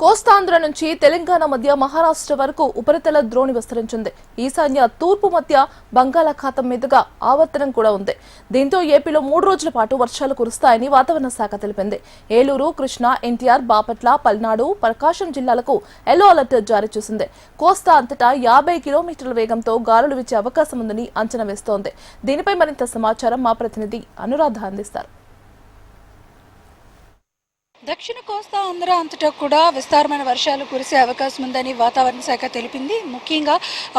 కోస్తాంధ్ర నుంచి తెలంగాణ మధ్య మహారాష్ట్ర వరకు ఉపరితల ద్రోణి విస్తరించింది. ఈశాన్య తూర్పు మధ్య బంగాళాఖాతం మీదుగా ఆవర్తనం కూడా ఉంది. దీంతో ఏపీలో 3 రోజుల పాటు వర్షాలు కురుస్తాయని వాతావరణ శాఖ తెలిపింది. ఏలూరు, కృష్ణా, ఎన్టీఆర్, బాపట్ల, పల్నాడు, ప్రకాశం జిల్లాలకు ఎల్లో అలర్ట్ జారీ చేసింది. కోస్తా అంతటా 50 కిలోమీటర్ల వేగంతో గాలులు వీచే అవకాశం ఉందని అంచనా వేస్తోంది. దీనిపై మరింత సమాచారం మా ప్రతినిధి అనురాధ అందిస్తారు. దక్షిణ కోస్తా ఆంధ్ర అంతటా కూడా విస్తారమైన వర్షాలు కురిసే అవకాశం ఉందని వాతావరణ శాఖ తెలిపింది. ముఖ్యంగా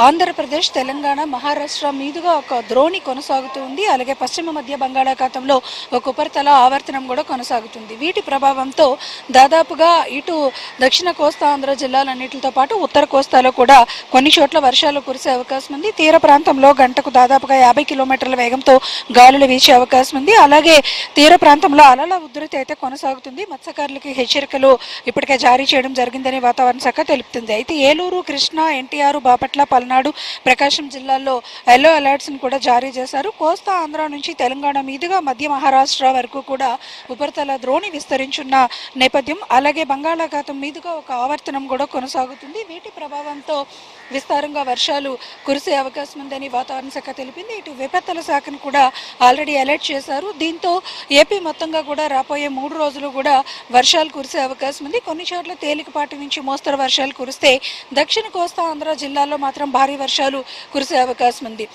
ఆంధ్రప్రదేశ్, తెలంగాణ, మహారాష్ట్ర మీదుగా ఒక ద్రోణి కొనసాగుతూ ఉంది. అలాగే పశ్చిమ మధ్య బంగాళాఖాతంలో ఒక ఉపరితల ఆవర్తనం కూడా కొనసాగుతుంది. వీటి ప్రభావంతో దాదాపుగా ఇటు దక్షిణ కోస్తా ఆంధ్ర జిల్లాలన్నింటితో పాటు ఉత్తర కోస్తాలో కూడా కొన్ని చోట్ల వర్షాలు కురిసే అవకాశం ఉంది. తీర ప్రాంతంలో గంటకు దాదాపుగా 50 కిలోమీటర్ల వేగంతో గాలులు వీచే అవకాశం ఉంది. అలాగే తీర ప్రాంతంలో అలల ఉధృతి అయితే కొనసాగుతుంది. మత్స్యకారులకి హెచ్చరికలు ఇప్పటికే జారీ చేయడం జరిగిందని వాతావరణ శాఖ తెలుపుతుంది. అయితే ఏలూరు, కృష్ణా, ఎన్టీఆర్, బాపట్ల, పల్నాడు, ప్రకాశం జిల్లాల్లో ఎల్లో అలర్ట్స్ కూడా జారీ చేశారు. కోస్తా ఆంధ్ర నుంచి తెలంగాణ మీదుగా మధ్య మహారాష్ట్ర వరకు కూడా ఉపరితల ద్రోణి విస్తరించున్న నేపథ్యం. అలాగే బంగాళాఖాతం మీదుగా ఒక ఆవర్తనం కూడా కొనసాగుతుంది. వీటి ప్రభావంతో విస్తారంగా వర్షాలు కురిసే అవకాశం ఉందని వాతావరణ శాఖ తెలిపింది. ఇటు విపత్తుల శాఖను కూడా ఆల్రెడీ అలర్ట్ చేశారు. దీంతో ఏపీ మొత్తంగా కూడా రాబోయే 3 రోజులు కూడా వర్షాలు కురిసే అవకాశం ఉంది. కొన్ని చోట్ల తేలికపాటి నుంచి మోస్తరు వర్షాలు కురిస్తే దక్షిణ కోస్తా ఆంధ్ర జిల్లాల్లో మాత్రం భారీ వర్షాలు కురిసే అవకాశం ఉంది.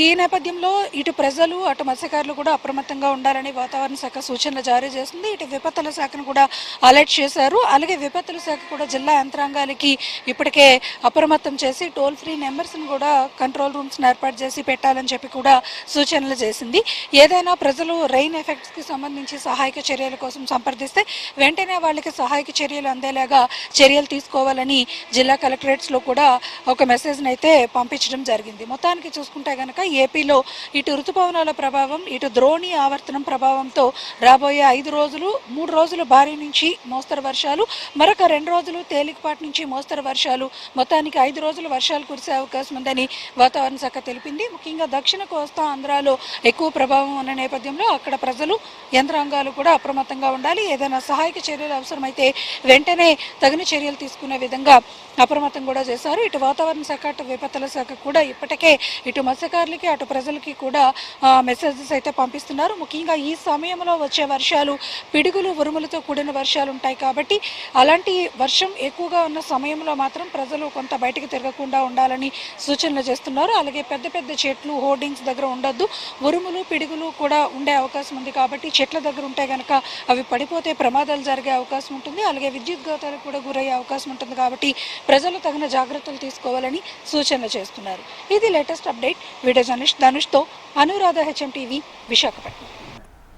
ఈ నేపథ్యంలో ఇటు ప్రజలు అటు మత్స్యకారులు కూడా అప్రమత్తంగా ఉండాలని వాతావరణ శాఖ సూచనలు జారీ చేస్తుంది. ఇటు విపత్తుల శాఖను కూడా అలర్ట్ చేశారు. అలాగే విపత్తుల శాఖ కూడా జిల్లా యంత్రాంగాలకి ఇప్పటికే అప్రమత్తం చేసి టోల్ ఫ్రీ నెంబర్స్ని కూడా కంట్రోల్ రూమ్స్ని ఏర్పాటు చేసి పెట్టాలని చెప్పి కూడా సూచనలు చేసింది. ఏదైనా ప్రజలు రెయిన్ ఎఫెక్ట్స్కి సంబంధించి సహాయక చర్యల కోసం సంప్రదిస్తే వెంటనే వాళ్ళకి సహాయక చర్యలు అందేలాగా చర్యలు తీసుకోవాలని జిల్లా కలెక్టరేట్స్లో కూడా ఒక మెసేజ్ని అయితే పంపించడం జరిగింది. మొత్తానికి చూసుకుంటే కనుక ఏపీలో ఇటు ఋతుపవనాల ప్రభావం, ఇటు ద్రోణి ఆవర్తనం ప్రభావంతో రాబోయే 5 రోజులు 3 రోజులు భారీ నుంచి మోస్తరు వర్షాలు, మరొక 2 రోజులు తేలికపాటి నుంచి మోస్తరు వర్షాలు, మొత్తానికి 5 రోజులు వర్షాలు కురిసే అవకాశం ఉందని వాతావరణ శాఖ తెలిపింది. ముఖ్యంగా దక్షిణ కోస్తా ఆంధ్రాలో ఎక్కువ ప్రభావం ఉన్న నేపథ్యంలో అక్కడ ప్రజలు, యంత్రాంగాలు కూడా అప్రమత్తంగా ఉండాలి. ఏదైనా సహాయక చర్యలు అవసరమైతే వెంటనే తగిన చర్యలు తీసుకునే విధంగా అప్రమత్తం కూడా చేశారు. ఇటు వాతావరణ శాఖ, అటు విపత్తుల శాఖ కూడా ఇప్పటికే ఇటు మత్స్యకారులకి అటు ప్రజలకి కూడా మెసేజెస్ అయితే పంపిస్తున్నారు. ముఖ్యంగా ఈ సమయంలో వచ్చే వర్షాలు పిడుగులు, ఉరుములతో కూడిన వర్షాలు ఉంటాయి కాబట్టి అలాంటి వర్షం ఎక్కువగా ఉన్న సమయంలో మాత్రం ప్రజలు కొంత బయటకు తిరగకుండా ఉండాలని సూచనలు చేస్తున్నారు. అలాగే పెద్ద పెద్ద చెట్లు, హోర్డింగ్స్ దగ్గర ఉండొద్దు. ఉరుములు, పిడుగులు కూడా ఉండే అవకాశం ఉంది కాబట్టి చెట్ల దగ్గర ఉంటే కనుక అవి పడిపోతే ప్రమాదాలు జరిగే అవకాశం ఉంటుంది. అలాగే విద్యుత్ ఘాతాలకు కూడా గురయ్యే అవకాశం ఉంటుంది కాబట్టి ప్రజలు తగిన జాగ్రత్తలు తీసుకోవాలని సూచనలు చేస్తున్నారు. ఇది లేటెస్ట్ అప్డేట్. వీడియో జర్నలిస్ట్ ధనుష్తో అనురాధ, HM టీవీ, విశాఖపట్నం.